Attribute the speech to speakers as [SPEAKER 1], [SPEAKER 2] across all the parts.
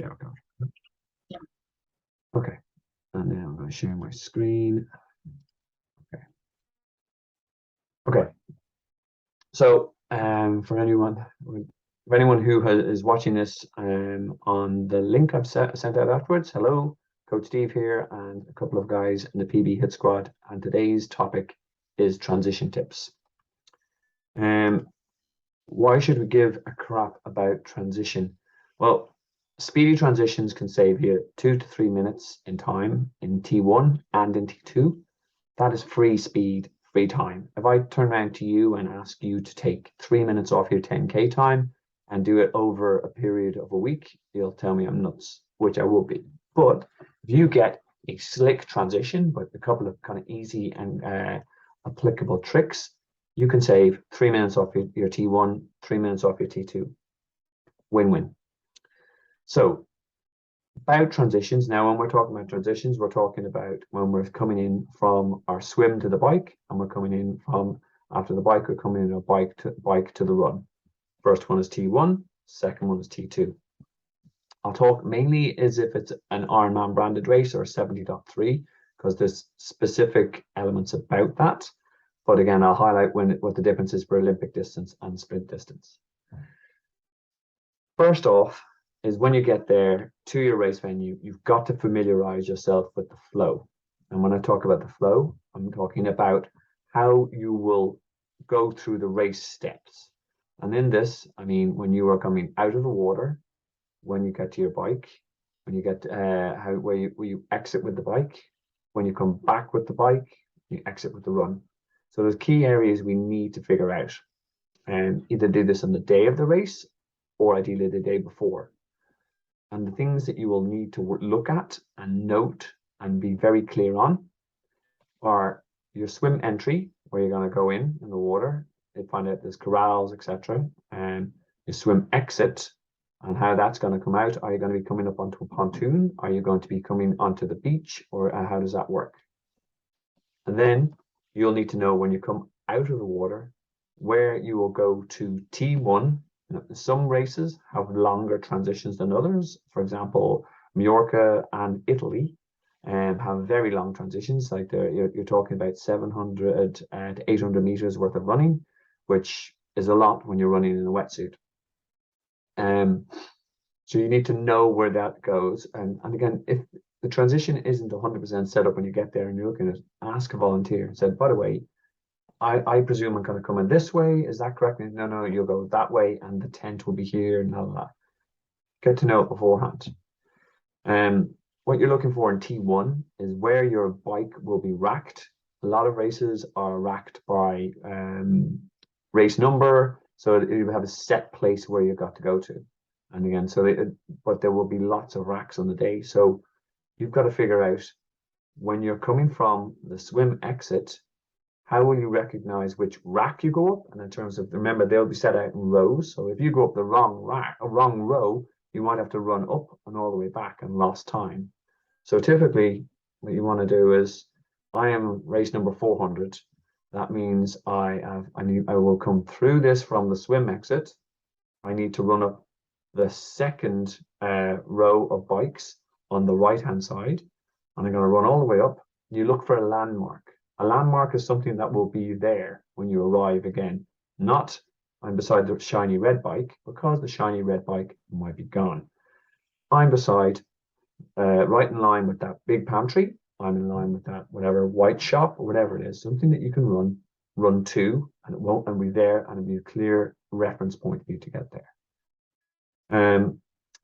[SPEAKER 1] work out. Okay, and now I'm going to share my screen. Okay. So for anyone who is watching this on the link I've sent out afterwards, hello, Coach Steve here, and a couple of guys in the PB Hit Squad, and today's topic is transition tips. Why should we give a crap about transition? Well, speedy transitions can save you 2 to 3 minutes in time in T1 and in T2. That is free speed, free time. If I turn around to you and ask you to take 3 minutes off your 10K time and do it over a period of a week, you'll tell me I'm nuts, which I will be. But if you get a slick transition with a couple of kind of easy and applicable tricks, you can save 3 minutes off your T1, 3 minutes off your T2. Win-win. So about transitions, now when we're talking about transitions, we're talking about when we're coming in from our swim to the bike, and we're coming in from after the bike, we're coming in a bike to the run. First one is T1, second one is T2. I'll talk mainly as if it's an Ironman branded race or 70.3, because there's specific elements about that. But again, I'll highlight what the difference is for Olympic distance and sprint distance. First off is when you get there to your race venue, you've got to familiarize yourself with the flow. And when I talk about the flow, I'm talking about how you will go through the race steps. And in this, I mean, when you are coming out of the water, when you get to your bike, when you get where you exit with the bike, when you come back with the bike, you exit with the run. So there's key areas we need to figure out, and either do this on the day of the race or ideally the day before. And the things that you will need to look at and note and be very clear on are your swim entry, where you're going to go in the water, and find out there's corrals, etc. And your swim exit and how that's going to come out. Are you going to be coming up onto a pontoon? Are you going to be coming onto the beach, or how does that work? And then you'll need to know when you come out of the water where you will go to T1. Some races have longer transitions than others. For example, Mallorca and Italy have very long transitions. Like you're talking about 700 to 800 meters worth of running, which is a lot when you're running in a wetsuit. So you need to know where that goes. And again, if the transition isn't 100% set up when you get there and you're looking at it, ask a volunteer and say, by the way, I presume I'm going to come in this way. Is that correct? No, you'll go that way and the tent will be here and all that. Get to know it beforehand. What you're looking for in T1 is where your bike will be racked. A lot of races are racked by race number. So you have a set place where you've got to go to. And again, but there will be lots of racks on the day. So you've got to figure out when you're coming from the swim exit, how will you recognize which rack you go up? And in terms of, remember, they'll be set out in rows. So if you go up the wrong row, you might have to run up and all the way back and lost time. So typically what you want to do is, I am race number 400. That means I will come through this from the swim exit. I need to run up the second row of bikes on the right-hand side. And I'm going to run all the way up. You look for a landmark. A landmark is something that will be there when you arrive again. Not I'm beside the shiny red bike, because the shiny red bike might be gone. I'm beside, right in line with that big pantry. I'm in line with that whatever white shop or whatever it is, something that you can run to, and it won't, and be there, and it'll be a clear reference point for you to get there.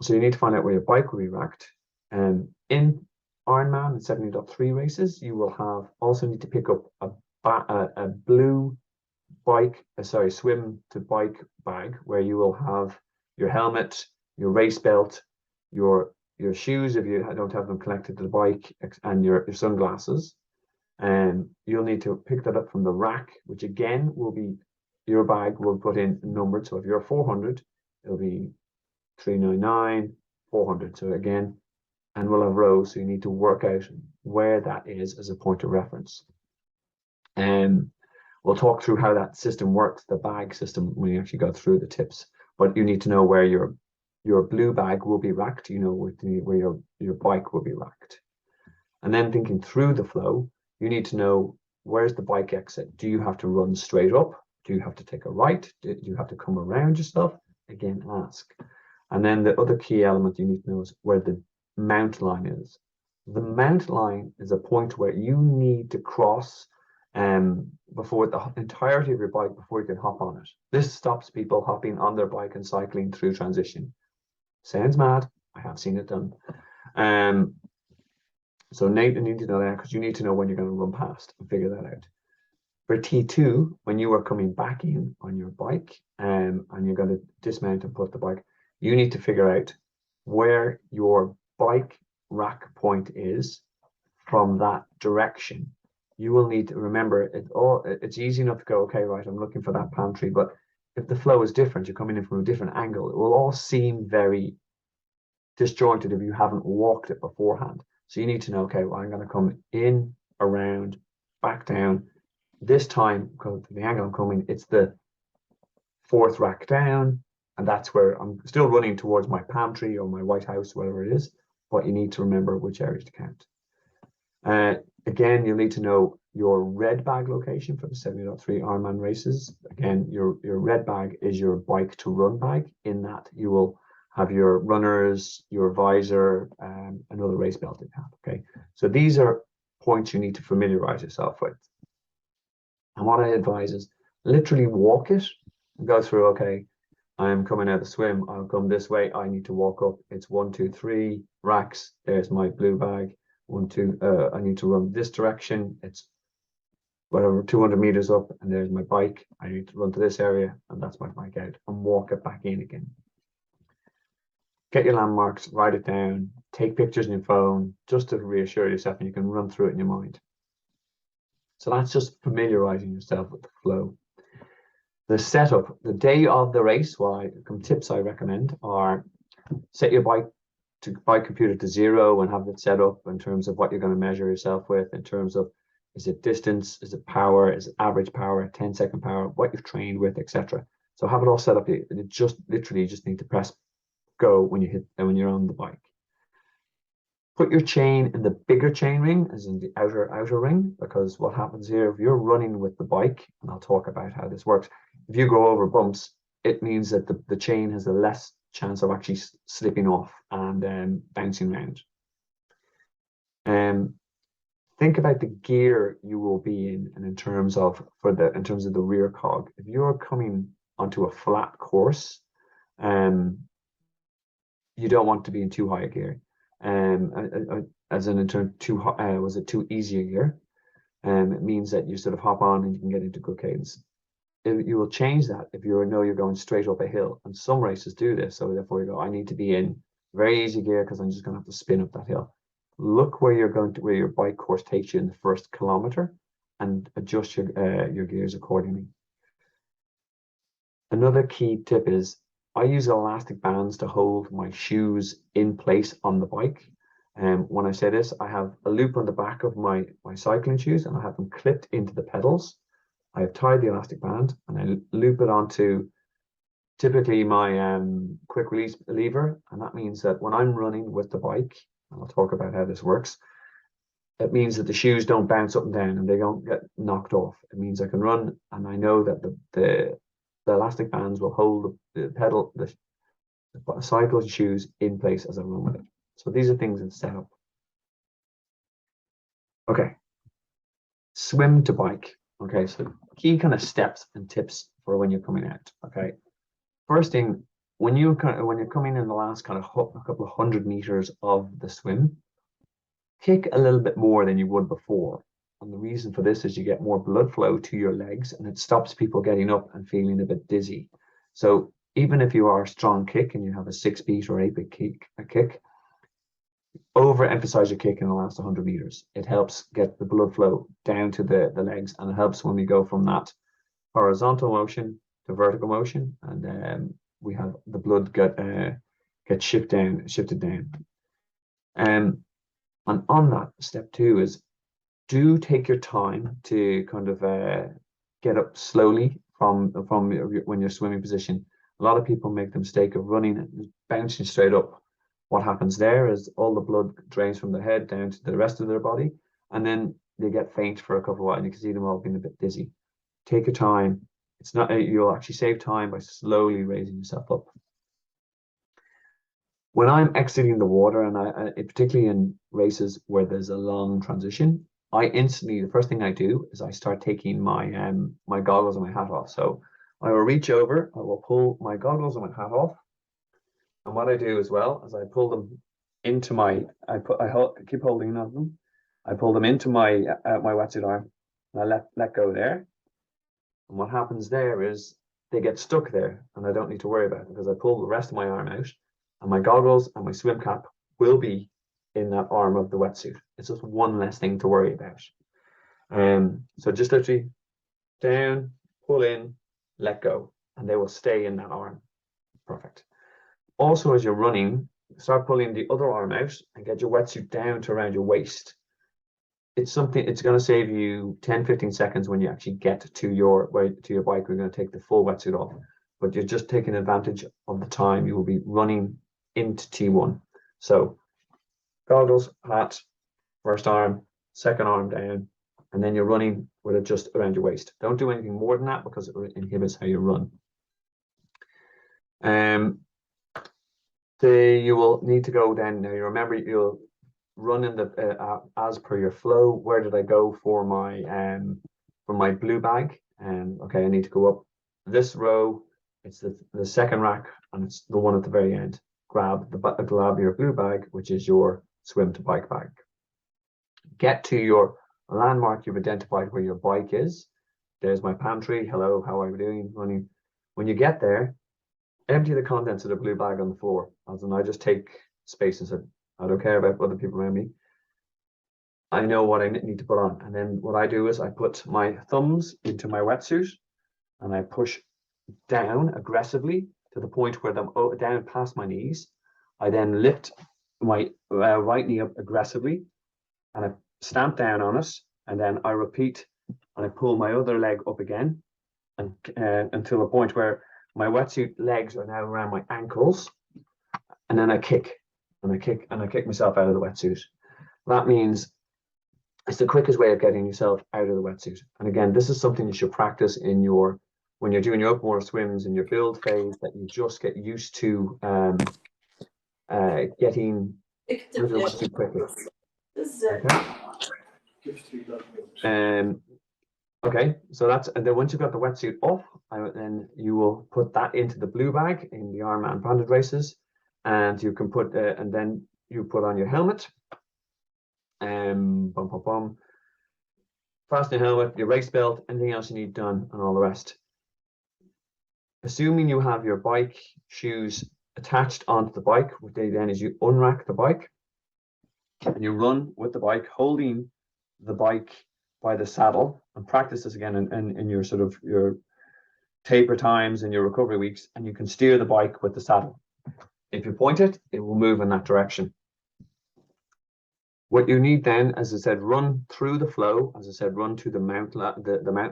[SPEAKER 1] So you need to find out where your bike will be racked. In Ironman and 70.3 races, you will also need to pick up a blue swim to bike bag, where you will have your helmet, your race belt, your shoes if you don't have them connected to the bike, and your sunglasses. And you'll need to pick that up from the rack, which again will be, your bag will put in numbered. So if you're 400, it'll be 399, 400. So again, and we'll have rows, so you need to work out where that is as a point of reference. And we'll talk through how that system works, the bag system, when you actually go through the tips. But you need to know where your your blue bag will be racked, you know, where your bike will be racked. And then thinking through the flow, you need to know, where's the bike exit? Do you have to run straight up? Do you have to take a right? Do you have to come around yourself? Again, ask. And then the other key element you need to know is where the mount line is. The mount line is a point where you need to cross before the entirety of your bike before you can hop on it. This stops people hopping on their bike and cycling through transition. Sounds mad. I have seen it done. So Nate, you need to know that because you need to know when you're going to run past and figure that out. For T2, when you are coming back in on your bike and you're going to dismount and put the bike, you need to figure out where your bike rack point is from that direction. You will need to remember it's easy enough to go, okay, right, I'm looking for that palm tree, but if the flow is different, you're coming in from a different angle, it will all seem very disjointed if you haven't walked it beforehand. So you need to know, okay, well, I'm going to come in, around, back down. This time, because the angle I'm coming, it's the fourth rack down, and that's where I'm still running towards my palm tree or my White House, whatever it is, but you need to remember which areas to count. Again, you'll need to know your red bag location for the 70.3 Ironman races. Again, your red bag is your bike to run bag. In that, you will have your runners, your visor, and another race belt in hand. Okay, so these are points you need to familiarize yourself with. And what I advise is literally walk it and go through, okay, I'm coming out of the swim, I'll come this way, I need to walk up. It's 1, 2, 3 racks. There's my blue bag. 1, 2, I need to run this direction. It's whatever, 200 meters up, and there's my bike. I need to run to this area, and that's my bike out, and walk it back in again. Get your landmarks, write it down, take pictures on your phone, just to reassure yourself, and you can run through it in your mind. So that's just familiarizing yourself with the flow. The setup, the day of the race, some tips I recommend are set your bike computer to 0 and have it set up in terms of what you're going to measure yourself with, in terms of, is it distance, is it power, is it average power, 10-second power, what you've trained with, etc. So have it all set up. You just literally just need to press go when you're on the bike. Put your chain in the bigger chain ring, as in the outer ring, because what happens here, if you're running with the bike, and I'll talk about how this works, if you go over bumps, it means that the chain has a less chance of actually slipping off and bouncing around. Think about the gear you will be in, and in terms of the rear cog. If you're coming onto a flat course, you don't want to be in too high a gear. As in terms too easy a gear? It means that you sort of hop on and you can get into good cadence. You will change that if you're going straight up a hill, and some races do this. So therefore, you go, I need to be in very easy gear because I'm just going to have to spin up that hill. Look where your bike course takes you in the first kilometer, and adjust your gears accordingly. Another key tip is I use elastic bands to hold my shoes in place on the bike. When I say this, I have a loop on the back of my cycling shoes, and I have them clipped into the pedals. I have tied the elastic band, and I loop it onto typically my quick release lever, and that means that when I'm running with the bike, and I'll talk about how this works, it means that the shoes don't bounce up and down and they don't get knocked off. It means I can run, and I know that the elastic bands will hold the cycle shoes in place as I run with it. So these are things that set up. Okay, swim to bike. Okay, so key kind of steps and tips for when you're coming out. Okay, first thing, when you're coming in the last kind of a couple of 100 meters of the swim, kick a little bit more than you would before. And the reason for this is you get more blood flow to your legs, and it stops people getting up and feeling a bit dizzy. So even if you are a strong kick and you have a 6-beat or 8-beat kick, overemphasize your kick in the last 100 meters. It helps get the blood flow down to the legs, and it helps when we go from that horizontal motion to vertical motion, and we have the blood get shifted down. And on that, step 2 is do take your time to kind of get up slowly from when you're swimming position. A lot of people make the mistake of running and bouncing straight up. What happens there is all the blood drains from the head down to the rest of their body, and then they get faint for a couple of while, and you can see them all being a bit dizzy. Take your time. It's not, you'll actually save time by slowly raising yourself up. When I'm exiting the water, and particularly in races where there's a long transition, I instantly, the first thing I do is I start taking my my goggles and my hat off. So I will reach over, I will pull my goggles and my hat off. And what I do as well is I pull them into my, I keep holding on them. I pull them into my my wetsuit arm, and I let go there. And what happens there is they get stuck there, and I don't need to worry about it because I pull the rest of my arm out, and my goggles and my swim cap will be in that arm of the wetsuit. It's just one less thing to worry about. So just literally down, pull in, let go, and they will stay in that arm. Perfect. Also, as you're running, start pulling the other arm out and get your wetsuit down to around your waist. It's something, it's going to save you 10-15 seconds when you actually get to your bike. We're going to take the full wetsuit off, but you're just taking advantage of the time you will be running into T1. So goggles, hat, first arm, second arm down, and then you're running with it just around your waist. Don't do anything more than that because it inhibits how you run. You will need to go down. Now you remember you'll run in the as per your flow. Where did I go for my blue bag? Okay, I need to go up this row. It's the second rack, and it's the one at the very end. Grab your blue bag, which is your swim to bike bag. Get to your landmark. You've identified where your bike is. There's my pantry. Hello, how are you doing? Running. When you get there, empty the contents of the blue bag on the floor. As in, I just take spaces. I don't care about other people around me. I know what I need to put on. And then what I do is I put my thumbs into my wetsuit and I push down aggressively to the point where them down past my knees. I then lift my right knee up aggressively and I stamp down on it. And then I repeat and I pull my other leg up again and until the point where my wetsuit legs are now around my ankles. And then I kick and I kick myself out of the wetsuit. That means it's the quickest way of getting yourself out of the wetsuit. And again, this is something you should practice when you're doing your open water swims in your build phase, that you just get used to getting out of the wetsuit quickly. Okay. Okay, so and then once you've got the wetsuit off, then you will put that into the blue bag in the Ironman branded races, and you can put and then you put on your helmet. Fasten your helmet, your race belt, anything else you need done, and all the rest. Assuming you have your bike shoes attached onto the bike, what they then is you unrack the bike and you run with the bike, holding the bike by the saddle, and practice this again in your sort of your taper times and your recovery weeks, and you can steer the bike with the saddle. If you point it, it will move in that direction. What you need then, as I said, run through the flow. As I said, run to the mount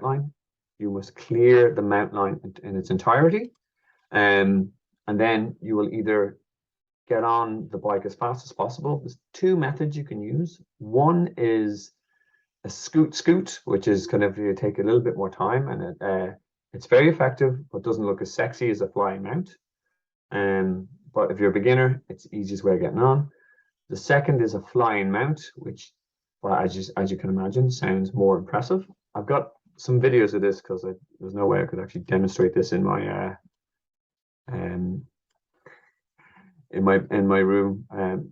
[SPEAKER 1] line. You must clear the mount line in its entirety, and then you will either get on the bike as fast as possible. There's two methods you can use. One is a scoot, which is kind of, you take a little bit more time, and it's very effective, but doesn't look as sexy as a flying mount. But if you're a beginner, it's the easiest way of getting on. The second is a flying mount, which, well, as you can imagine, sounds more impressive. I've got some videos of this because there's no way I could actually demonstrate this in my room.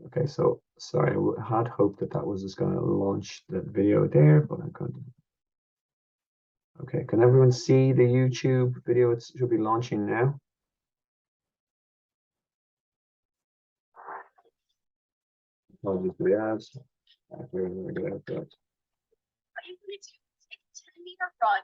[SPEAKER 1] Okay, so sorry, I had hoped that was just going to launch the video there, but I couldn't. Okay, can everyone see the YouTube video? It should be launching now. Apologies for the ads. We're going to get out there.
[SPEAKER 2] What you're going to do is take a 10-meter run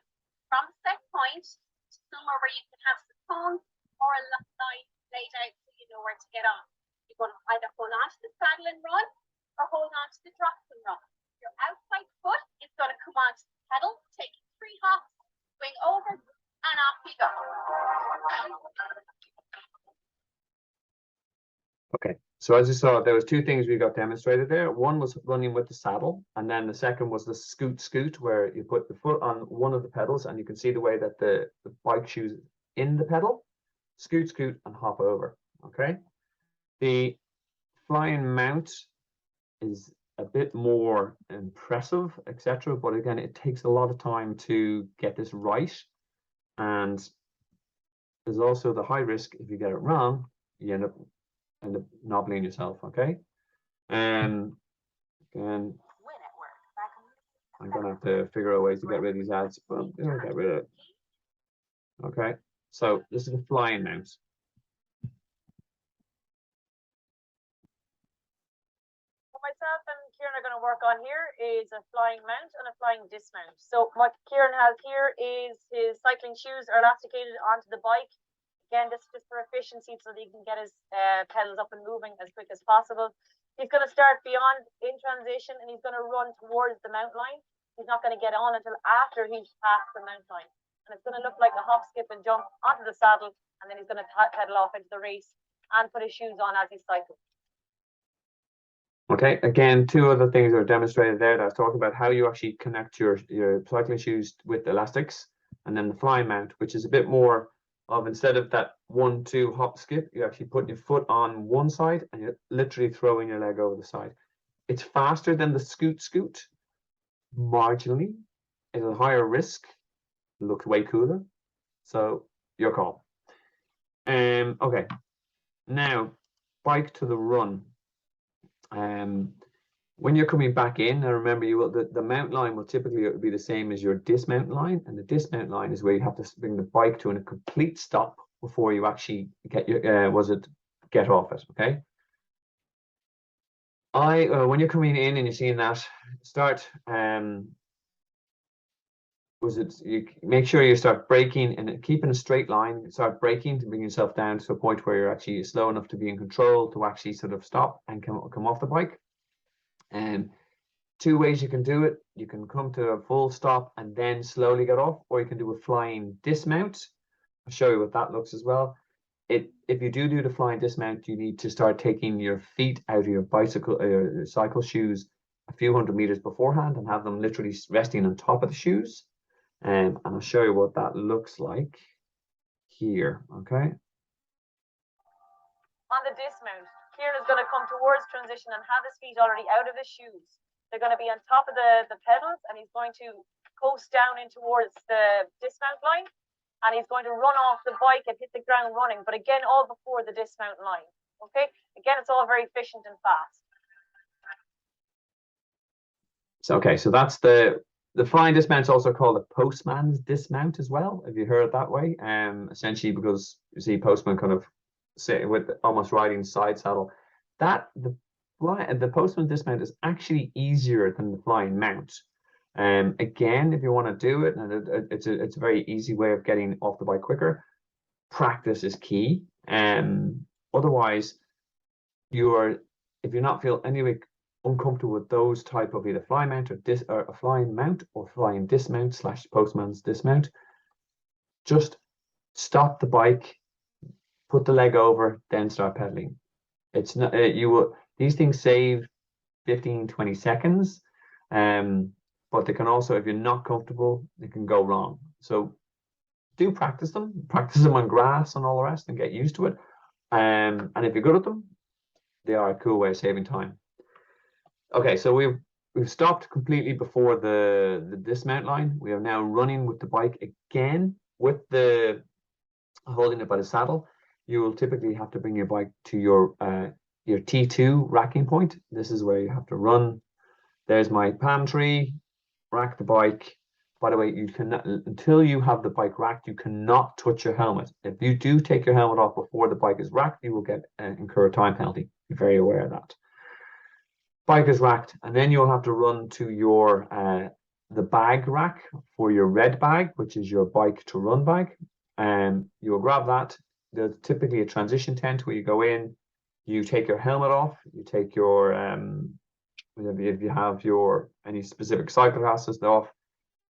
[SPEAKER 2] from the set point to somewhere where you can have some cones or a line laid out so you know where to get on. You're going to either hold on to the saddle and run or hold on to the drops and run. Your outside foot is going to come onto the pedal, taking 3 hops, swing over, and off you go.
[SPEAKER 1] Okay, so as you saw, there was two things we got demonstrated there. One was running with the saddle, and then the second was the scoot, where you put the foot on one of the pedals, and you can see the way that the bike shoes in the pedal, scoot, and hop over. Okay, the flying mount is a bit more impressive, etc. But again, it takes a lot of time to get this right, and there's also the high risk if you get it wrong, you end up knobbling yourself. Okay, and I'm gonna have to figure out ways to get rid of these ads, but get rid of it. Okay, so this is the flying mount.
[SPEAKER 3] Myself and Kieran are going to work on here is a flying mount and a flying dismount. So what Kieran has here is his cycling shoes are elasticated onto the bike. Again, this is just for efficiency so that he can get his pedals up and moving as quick as possible. He's going to start beyond in transition and he's going to run towards the mount line. He's not going to get on until after he's passed the mount line. And it's going to look like a hop, skip and jump onto the saddle, and then he's going to pedal off into the race and put his shoes on as he cycles.
[SPEAKER 1] Okay, again, two other things are demonstrated there that I was talking about, how you actually connect your cycling shoes with elastics, and then the flying mount, which is a bit more of, instead of that 1-2 hop skip, you actually put your foot on one side and you're literally throwing your leg over the side. It's faster than the scoot, marginally. It's a higher risk, looks way cooler. So your call. Okay, now bike to the run. When you're coming back in, now remember, you will the mount line will typically be the same as your dismount line, and the dismount line is where you have to bring the bike to a complete stop before you actually get your get off it. Okay. When you're coming in and you're seeing that, start you make sure you start braking and keep in a straight line. Start braking to bring yourself down to a point where you're actually slow enough to be in control to actually sort of stop and come off the bike. And two ways you can do it. You can come to a full stop and then slowly get off, or you can do a flying dismount. I'll show you what that looks as well. If you do the flying dismount, you need to start taking your feet out of your cycle shoes a few hundred meters beforehand and have them literally resting on top of the shoes. And I'll show you what that looks like here. Okay.
[SPEAKER 3] On the dismount, Kieran is going to come towards transition and have his feet already out of his shoes. They're going to be on top of the pedals, and he's going to coast down in towards the dismount line, and he's going to run off the bike and hit the ground running, but again, all before the dismount line. Okay, again, it's all very efficient and fast.
[SPEAKER 1] So okay, so that's the flying dismount is also called a postman's dismount as well, if you heard it that way. Essentially because you see postman kind of sitting with almost riding side saddle. The postman dismount is actually easier than the flying mount. Again, if you want to do it, and it's a very easy way of getting off the bike quicker. Practice is key. Otherwise, if you're not feeling anyway uncomfortable with those type of either flying mount or a flying mount or flying dismount / postman's dismount, just stop the bike, put the leg over, then start pedaling. It's not these things save 15-20 seconds, but they can also, if you're not comfortable, they can go wrong. So do practice them on grass and all the rest, and get used to it. And if you're good at them, they are a cool way of saving time. Okay, so we've stopped completely before the dismount line. We are now running with the bike again with the holding it by the saddle. You will typically have to bring your bike to your T2 racking point. This is where you have to run. There's my palm tree. Rack the bike. By the way, you cannot, until you have the bike racked, you cannot touch your helmet. If you do take your helmet off before the bike is racked, you will incur a time penalty. Be very aware of that. Bike is racked, and then you'll have to run to your the bag rack for your red bag, which is your bike to run bag. You'll grab that. There's typically a transition tent where you go in, you take your helmet off, you take your if you have any specific cycle glasses off,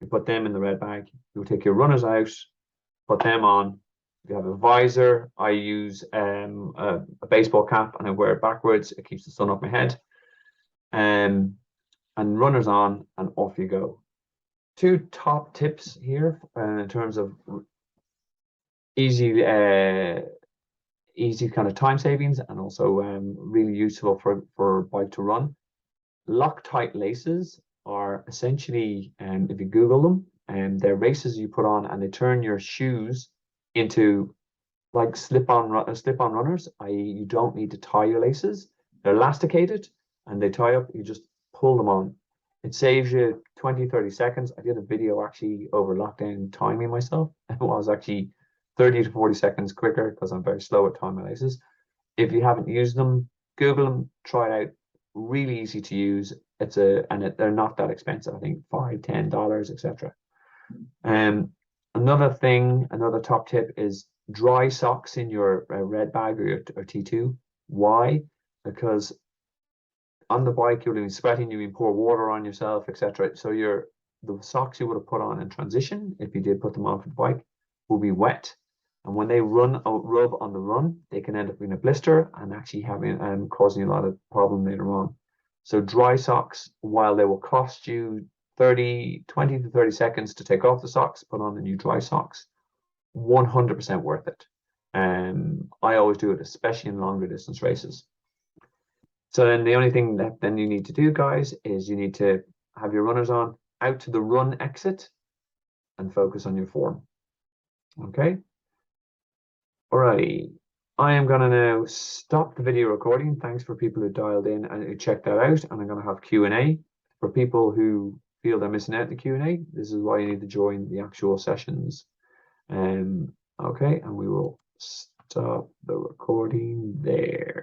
[SPEAKER 1] you put them in the red bag. You'll take your runners out, put them on, If you have a visor, I use a baseball cap and I wear it backwards. It keeps the sun off my head. And runners on and off you go. 2 top tips here in terms of easy kind of time savings and also really useful for bike to run. Loctite laces are essentially, if you Google them, they're laces you put on and they turn your shoes into like slip-on runners, i.e. you don't need to tie your laces. They're elasticated and they tie up, you just pull them on. It saves you 20-30 seconds. I did a video actually over lockdown timing myself. It was actually 30 to 40 seconds quicker because I'm very slow at tying my laces. If you haven't used them, Google them, try it out. Really easy to use. They're not that expensive. I think $5-10, etc. Another top tip is dry socks in your red bag or T2. Why? Because on the bike you'll be sweating, you pour water on yourself, etc. So the socks you would have put on in transition, if you did put them on for the bike, will be wet. And when they rub on the run, they can end up in a blister and actually causing a lot of problem later on. So dry socks, while they will cost you 20 to 30 seconds to take off the socks, put on the new dry socks, 100% worth it. I always do it, especially in longer distance races. So then the only thing that then you need to do, guys, is you need to have your runners on, out to the run exit, and focus on your form. Okay. Alrighty. I am going to now stop the video recording. Thanks for people who dialed in and who checked that out. And I'm going to have Q&A. For people who feel they're missing out on the Q&A, this is why you need to join the actual sessions. Okay, and we will stop the recording there.